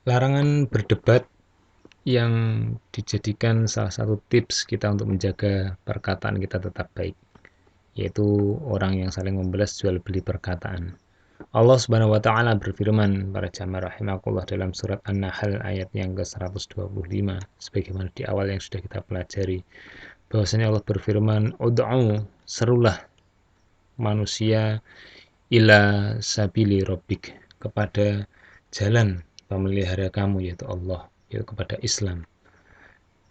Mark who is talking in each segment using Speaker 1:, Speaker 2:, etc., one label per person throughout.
Speaker 1: Larangan berdebat yang dijadikan salah satu tips kita untuk menjaga perkataan kita tetap baik, yaitu orang yang saling membalas jual beli perkataan. Allah Subhanahu wa taala berfirman, para jamaah rahimakumullah, dalam surat An-Nahl ayat yang ke-125, sebagaimana di awal yang sudah kita pelajari, bahwasanya Allah berfirman, "Ud'u, serulah manusia ila sabili rabbik, kepada jalan pemelihara kamu, yaitu Allah, yaitu kepada Islam.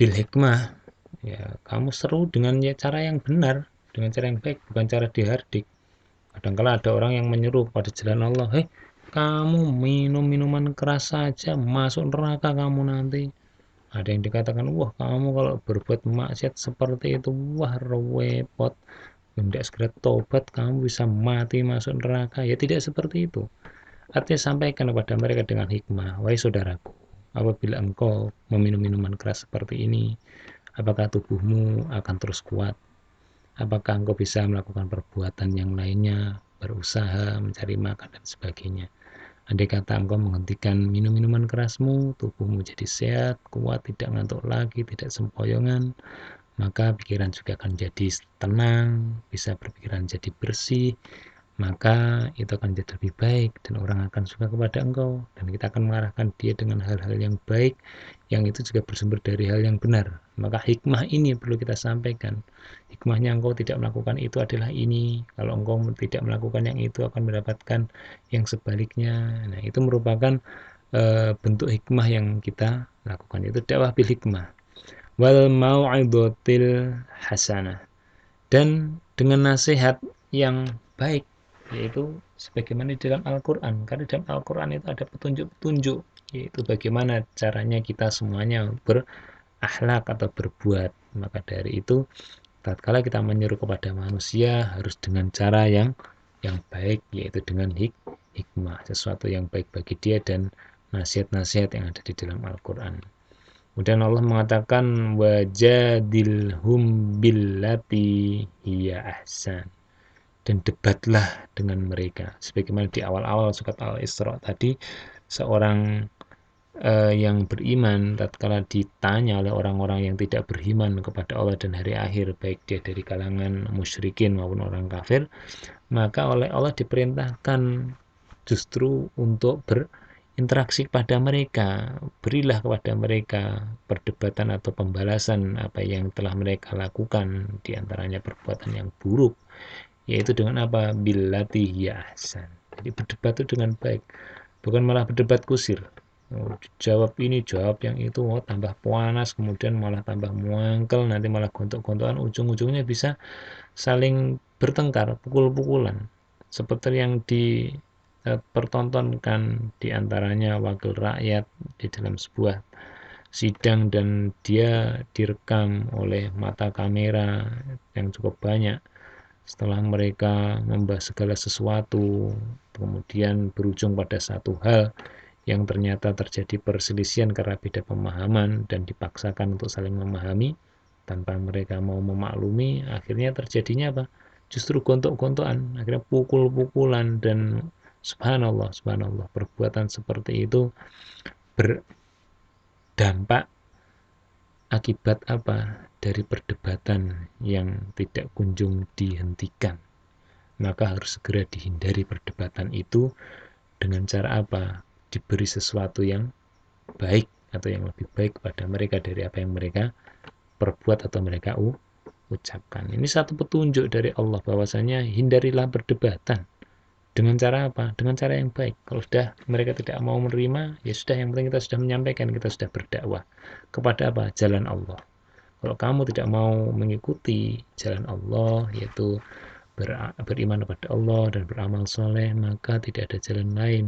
Speaker 1: Bil hikmah, ya kamu seru dengan cara yang benar, dengan cara yang baik, bukan cara dihardik. Kadang-kala ada orang yang menyeru pada jalan Allah, hei kamu minum minuman keras saja, masuk neraka kamu nanti. Ada yang dikatakan, wah kamu kalau berbuat maksiat seperti itu, wah repot, tidak segera tobat, kamu bisa mati masuk neraka. Ya tidak seperti itu. Artinya sampaikan kepada mereka dengan hikmah, wahai saudaraku, apabila engkau meminum minuman keras seperti ini, apakah tubuhmu akan terus kuat? Apakah engkau bisa melakukan perbuatan yang lainnya, berusaha, mencari makan, dan sebagainya? Andai kata engkau menghentikan minum minuman kerasmu, tubuhmu jadi sehat, kuat, tidak ngantuk lagi, tidak sempoyongan, maka pikiran juga akan jadi tenang, bisa berpikiran jadi bersih, maka itu akan jadi lebih baik dan orang akan suka kepada engkau, dan kita akan mengarahkan dia dengan hal-hal yang baik, yang itu juga bersumber dari hal yang benar. Maka hikmah ini perlu kita sampaikan. Hikmahnya engkau tidak melakukan itu adalah ini, kalau engkau tidak melakukan yang itu akan mendapatkan yang sebaliknya. Nah, itu merupakan bentuk hikmah yang kita lakukan, itu dakwah bil hikmah wal mau'idotil hasanah, dan dengan nasihat yang baik, yaitu sebagaimana di dalam Al-Quran. Karena dalam Al-Quran itu ada petunjuk-petunjuk, yaitu bagaimana caranya kita semuanya berakhlak atau berbuat. Maka dari itu, tatkala kita menyeru kepada manusia harus dengan cara yang baik, yaitu dengan hikmah, sesuatu yang baik bagi dia dan nasihat-nasihat yang ada di dalam Al-Quran. Kemudian Allah mengatakan, wajadilhum billati hiya ahsan, dan debatlah dengan mereka. Sebagaimana di awal-awal surat Al-Isra tadi, seorang yang beriman tatkala ditanya oleh orang-orang yang tidak beriman kepada Allah dan hari akhir, baik dia dari kalangan musyrikin maupun orang kafir, maka oleh Allah diperintahkan justru untuk berinteraksi kepada mereka, berilah kepada mereka perdebatan atau pembalasan apa yang telah mereka lakukan, diantaranya perbuatan yang buruk, yaitu dengan apa? Billati hiya ahsan. Jadi berdebat itu dengan baik, bukan malah berdebat kusir. Oh, jawab ini, jawab yang itu, oh, tambah panas, kemudian malah tambah muangkel, nanti malah gontok-gontokan, ujung-ujungnya bisa saling bertengkar, pukul-pukulan. Seperti yang dipertontonkan diantaranya wakil rakyat di dalam sebuah sidang, dan dia direkam oleh mata kamera yang cukup banyak. Setelah mereka membahas segala sesuatu, kemudian berujung pada satu hal yang ternyata terjadi perselisihan karena beda pemahaman dan dipaksakan untuk saling memahami tanpa mereka mau memaklumi, akhirnya terjadinya apa? Justru gontok-gontokan, akhirnya pukul-pukulan, dan subhanallah, subhanallah, perbuatan seperti itu berdampak akibat apa? Dari perdebatan yang tidak kunjung dihentikan. Maka harus segera dihindari perdebatan itu dengan cara apa? Diberi sesuatu yang baik atau yang lebih baik kepada mereka dari apa yang mereka perbuat atau mereka ucapkan. Ini satu petunjuk dari Allah bahwasanya hindarilah perdebatan. Dengan cara apa? Dengan cara yang baik. Kalau sudah mereka tidak mau menerima, ya sudah, yang penting kita sudah menyampaikan, kita sudah berdakwah kepada apa? Jalan Allah. Kalau kamu tidak mau mengikuti jalan Allah, yaitu beriman kepada Allah dan beramal soleh, maka tidak ada jalan lain.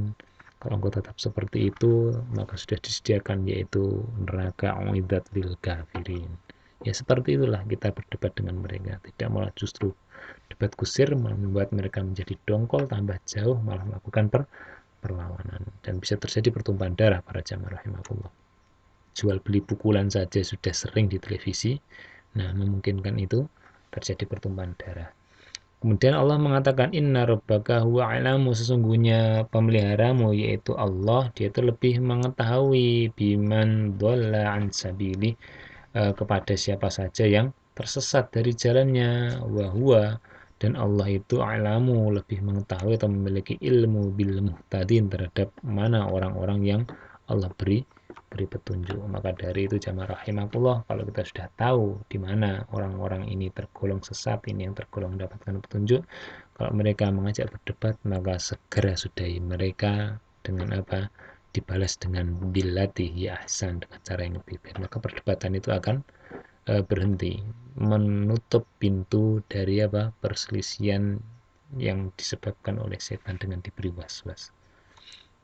Speaker 1: Kalau engkau tetap seperti itu, maka sudah disediakan, yaitu neraka uiddat lil kafirin. Ya seperti itulah kita berdebat dengan mereka, tidak malah justru debat kusir membuat mereka menjadi dongkol, tambah jauh, malah melakukan perlawanan, dan bisa terjadi pertumpahan darah. Para jamaah rahimahullah, jual beli pukulan saja sudah sering di televisi. Nah, memungkinkan itu terjadi pertumpahan darah. Kemudian Allah mengatakan inna rabbaka huwa alamu, sesungguhnya pemeliharamu yaitu Allah, dia itu lebih mengetahui biman dhalla an sabili, kepada siapa saja yang tersesat dari jalannya, wa huwa, dan Allah itu alamu, lebih mengetahui atau memiliki ilmu bil muhtadin, terhadap mana orang-orang yang Allah beri petunjuk. Maka dari itu jamaah rahimakumullah, kalau kita sudah tahu di mana orang-orang ini tergolong sesat, ini yang tergolong mendapatkan petunjuk, kalau mereka mengajak berdebat, maka segera sudahi mereka dengan apa? Dibalas dengan billati ya ahsan, dengan cara yang lebih baik. Maka perdebatan itu akan berhenti, menutup pintu dari apa? Perselisihan yang disebabkan oleh setan dengan diberi was-was.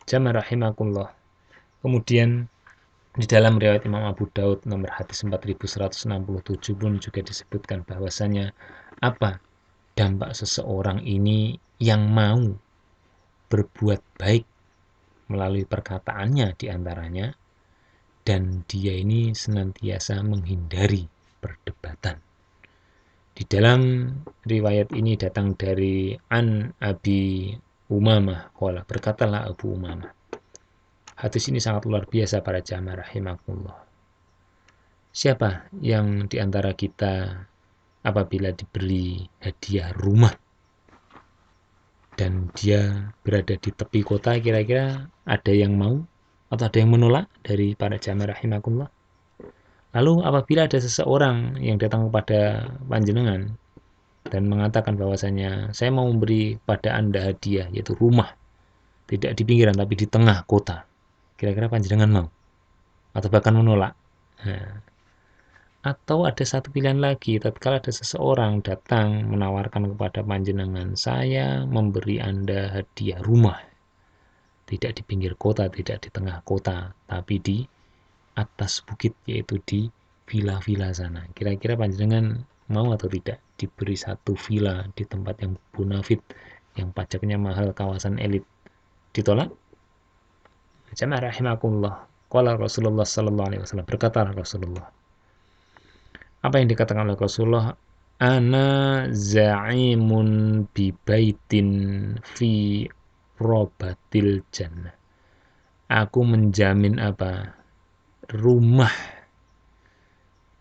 Speaker 1: Jamaah rahimakumullah. Kemudian di dalam riwayat Imam Abu Daud nomor hadis 4167 pun juga disebutkan bahwasanya apa dampak seseorang ini yang mau berbuat baik melalui perkataannya diantaranya, dan dia ini senantiasa menghindari perdebatan. Di dalam riwayat ini datang dari An Abi Umamah qala, berkatalah Abu Umamah. Hadis ini sangat luar biasa para jamaah rahimakumullah. Siapa yang diantara kita apabila diberi hadiah rumah dan dia berada di tepi kota, kira-kira ada yang mau atau ada yang menolak dari para jamaah rahimakumullah? Lalu apabila ada seseorang yang datang kepada panjenengan dan mengatakan bahwasanya saya mau memberi pada Anda hadiah, yaitu rumah, tidak di pinggiran tapi di tengah kota, kira-kira panjenengan mau atau bahkan menolak? Nah, atau ada satu pilihan lagi, tatkala ada seseorang datang menawarkan kepada panjenengan, saya memberi Anda hadiah rumah, tidak di pinggir kota, tidak di tengah kota, tapi di atas bukit, yaitu di villa-villa sana. Kira-kira panjenengan mau atau tidak diberi satu villa di tempat yang bonafit, yang pajaknya mahal, kawasan elit? Ditolak? Jamaah rahimakumullah. Qala Rasulullah sallallahu alaihi wasallam, berkata Rasulullah, apa yang dikatakan oleh Rasulullah, ana za'imun bi baitin fi robatil jannah, aku menjamin apa, rumah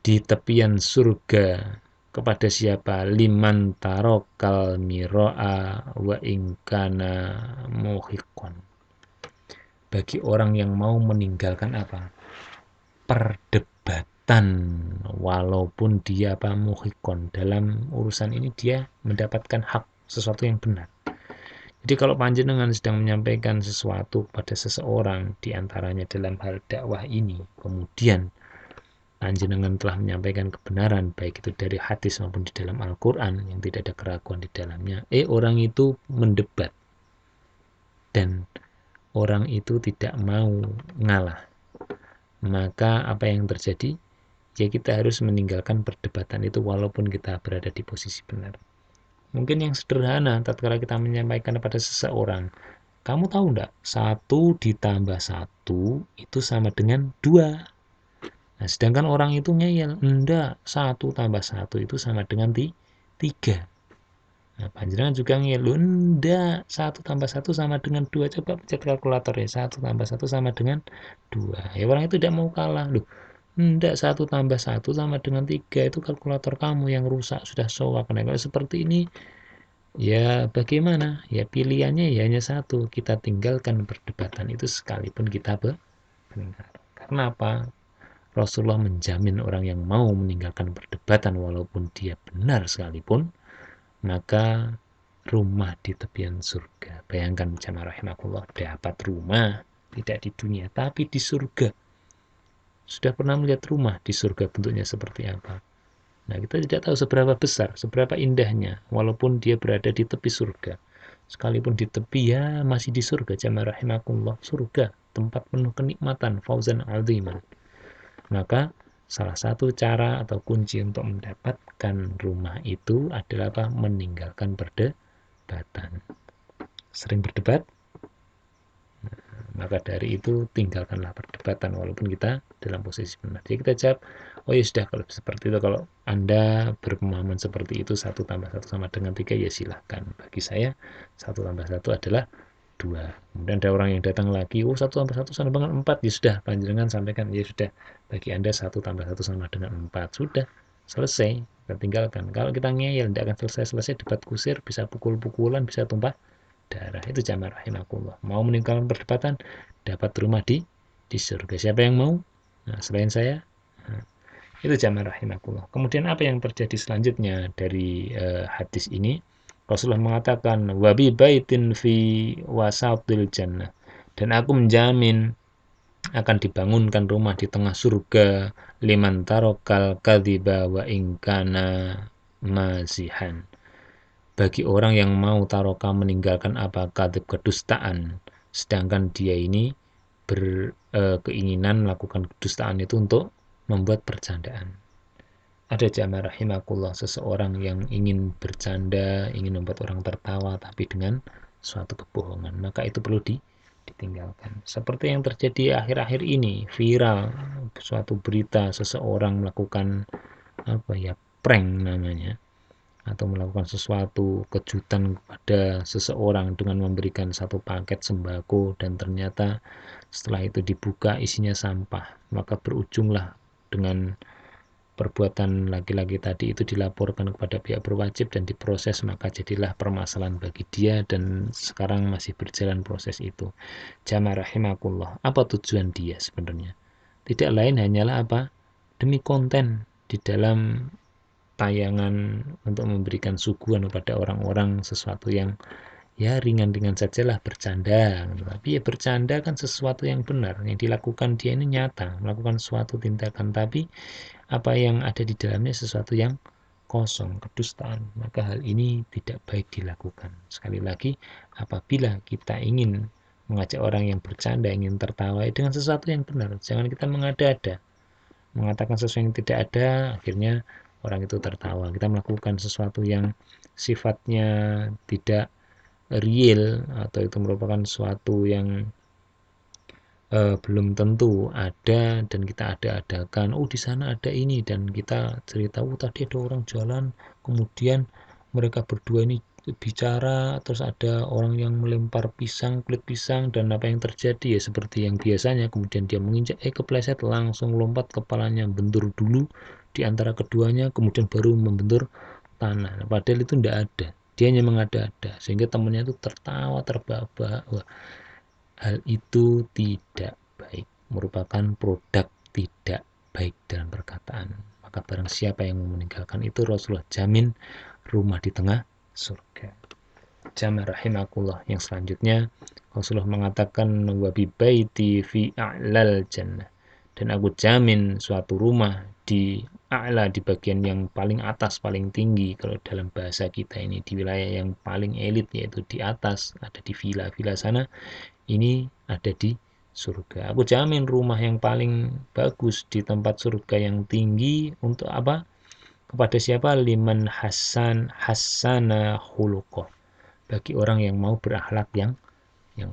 Speaker 1: di tepian surga kepada siapa, liman tarokal miro'a wa ingkana muhiqon, bagi orang yang mau meninggalkan apa, perdebatan, walaupun dia apa, muhikon, dalam urusan ini dia mendapatkan hak, sesuatu yang benar. Jadi kalau panjenengan sedang menyampaikan sesuatu pada seseorang, diantaranya dalam hal dakwah ini, kemudian panjenengan telah menyampaikan kebenaran, baik itu dari hadis maupun di dalam Al-Quran yang tidak ada keraguan di dalamnya, orang itu mendebat dan orang itu tidak mau ngalah, maka apa yang terjadi? Ya kita harus meninggalkan perdebatan itu walaupun kita berada di posisi benar. Mungkin yang sederhana, tatkala kita menyampaikan kepada seseorang, kamu tahu enggak, 1 ditambah 1 itu sama dengan 2. Nah, sedangkan orang itu ngeyel, enggak, 1 tambah 1 itu sama dengan 3. Nah, panjenengan juga ngeyel, enggak, 1 tambah 1 sama dengan 2. Coba pencet kalkulator ya, 1 tambah 1 sama dengan 2. Ya orang itu tidak mau kalah. Loh, enggak, 1 tambah 1 sama dengan 3, itu kalkulator kamu yang rusak, sudah soak. Nah, kalau seperti ini, ya bagaimana? Ya pilihannya ya hanya satu, kita tinggalkan perdebatan itu sekalipun kita benar. Karena apa? Rasulullah menjamin orang yang mau meninggalkan perdebatan walaupun dia benar sekalipun, maka rumah di tepian surga. Bayangkan jamaah rahimakumullah, dapat rumah tidak di dunia tapi di surga. Sudah pernah melihat rumah di surga bentuknya seperti apa? Nah, kita tidak tahu seberapa besar, seberapa indahnya, walaupun dia berada di tepi surga. Sekalipun di tepi, ya masih di surga. Jamaah rahimakumullah, surga, tempat penuh kenikmatan, fauzan aziman. Maka salah satu cara atau kunci untuk mendapatkan rumah itu adalah apa? Meninggalkan perdebatan. Sering berdebat, maka dari itu tinggalkanlah perdebatan walaupun kita dalam posisi benar. Jadi kita jawab, Oh ya sudah, kalau seperti itu, kalau Anda berpemahaman seperti itu 1+1 = 3, ya silahkan. Bagi saya 1+1 adalah 2. Kemudian ada orang yang datang lagi, oh 1+1 = 4, ya sudah, panjenengan sampaikan, ya sudah, bagi Anda 1+1 = 4, sudah selesai, kita tinggalkan. Kalau kita ngeyel, tidak akan selesai-selesai, debat kusir, bisa pukul-pukulan, bisa tumpah darah. Itu jamaah rahimakumullah. Mau meninggalkan perdebatan, dapat rumah di surga. Siapa yang mau? Nah, selain saya. Nah, itu jamaah rahimakumullah. Kemudian apa yang terjadi selanjutnya dari hadis ini? Rasulullah mengatakan, wabi baitin fi wasatil jannah, dan aku menjamin akan dibangunkan rumah di tengah surga, liman tarokal kadhiba wa ingkana mazihan, bagi orang yang mau taroka meninggalkan apa kadhib, kedustaan, sedangkan dia ini berkeinginan melakukan kedustaan itu untuk membuat bercandaan. Ada jamaah rahimakumullah, seseorang yang ingin bercanda, ingin membuat orang tertawa, tapi dengan suatu kebohongan, maka itu perlu ditinggalkan. Seperti yang terjadi akhir-akhir ini, viral suatu berita seseorang melakukan apa ya, prank namanya, atau melakukan sesuatu kejutan kepada seseorang dengan memberikan satu paket sembako, dan ternyata setelah itu dibuka isinya sampah, maka berujunglah dengan perbuatan laki-laki tadi itu dilaporkan kepada pihak berwajib dan diproses, maka jadilah permasalahan bagi dia, dan sekarang masih berjalan proses itu. Jamaah rahimakumullah, apa tujuan dia sebenarnya? Tidak lain hanyalah apa? Demi konten di dalam tayangan, untuk memberikan suguhan kepada orang-orang sesuatu yang ya ringan-ringan sajalah, bercanda. Tapi ya bercanda kan sesuatu yang benar, yang dilakukan dia ini nyata, melakukan suatu tindakan, tapi apa yang ada di dalamnya sesuatu yang kosong, kedustaan, maka hal ini tidak baik dilakukan. Sekali lagi, apabila kita ingin mengajak orang yang bercanda, ingin tertawa dengan sesuatu yang benar, jangan kita mengada-ada, mengatakan sesuatu yang tidak ada, akhirnya orang itu tertawa. Kita melakukan sesuatu yang sifatnya tidak real, atau itu merupakan sesuatu yang belum tentu ada, dan kita ada-adakan, oh di sana ada ini, dan kita cerita, oh tadi ada orang jalan, kemudian mereka berdua ini bicara, terus ada orang yang melempar pisang, kulit pisang, dan apa yang terjadi ya seperti yang biasanya, kemudian dia menginjak, kepleset, langsung lompat, kepalanya bentur dulu di antara keduanya, kemudian baru membentur tanah. Padahal itu tidak ada, dia hanya mengada-ada, sehingga temannya itu tertawa terbahak-bahak. Wah, hal itu tidak baik, merupakan produk tidak baik dalam perkataan. Maka barang siapa yang meninggalkan itu, Rasulullah jamin rumah di tengah surga. Jamaah rahimakumullah, yang selanjutnya Rasulullah mengatakan, wabi baiti fi a'lal jannah, dan aku jamin suatu rumah di a'la, di bagian yang paling atas, paling tinggi. Kalau dalam bahasa kita ini, di wilayah yang paling elit, yaitu di atas, ada di villa-villa sana, ini ada di surga. Aku jamin rumah yang paling bagus di tempat surga yang tinggi, untuk apa? Kepada siapa? Liman hasana khuluqah, bagi orang yang mau berakhlak yang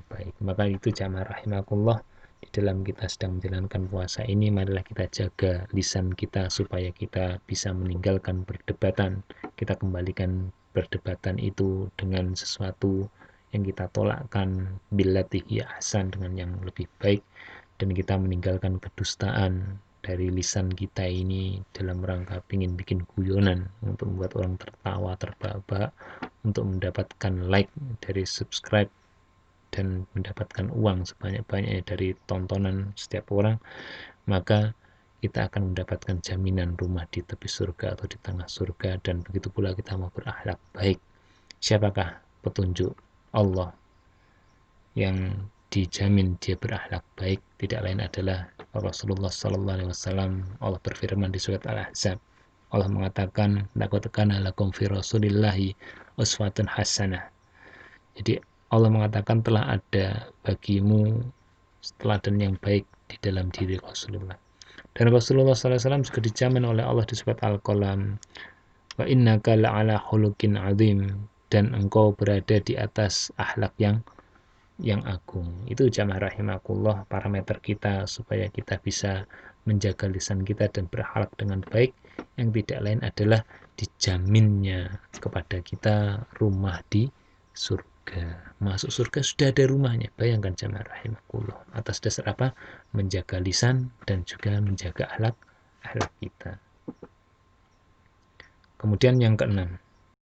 Speaker 1: baik. Maka itu jamaah rahimakumullah, di dalam kita sedang menjalankan puasa ini, marilah kita jaga lisan kita supaya kita bisa meninggalkan perdebatan. Kita kembalikan perdebatan itu dengan sesuatu yang kita tolakkan, billati hiya ahsan, dengan yang lebih baik, dan kita meninggalkan kedustaan dari lisan kita ini dalam rangka ingin bikin guyonan untuk membuat orang tertawa terbahak-bahak, untuk mendapatkan like dari subscribe, dan mendapatkan uang sebanyak-banyaknya dari tontonan setiap orang. Maka kita akan mendapatkan jaminan rumah di tepi surga atau di tengah surga. Dan begitu pula kita mau berakhlak baik. Siapakah petunjuk? Allah yang dijamin dia berakhlak baik, tidak lain adalah Rasulullah Sallallahu Alaihi Wasallam. Allah berfirman di surat Al-Ahzab, Allah mengatakan, laqad kana lakum fi Rasulillahi uswatun hasanah. Jadi Allah mengatakan, telah ada bagimu teladan yang baik di dalam diri Rasulullah. Dan Rasulullah SAW juga dijamin oleh Allah di surat Al-Qalam, wa innaka la'ala khuluqin azim, dan engkau berada di atas akhlak yang yang agung. Itu jamaah rahimakumullah parameter kita supaya kita bisa menjaga lisan kita dan berakhlak dengan baik, yang tidak lain adalah dijaminnya kepada kita rumah di surga. Masuk surga sudah ada rumahnya. Bayangkan jamaah rahimakumullah. Atas dasar apa? Menjaga lisan dan juga menjaga akhlak kita. Kemudian yang keenam,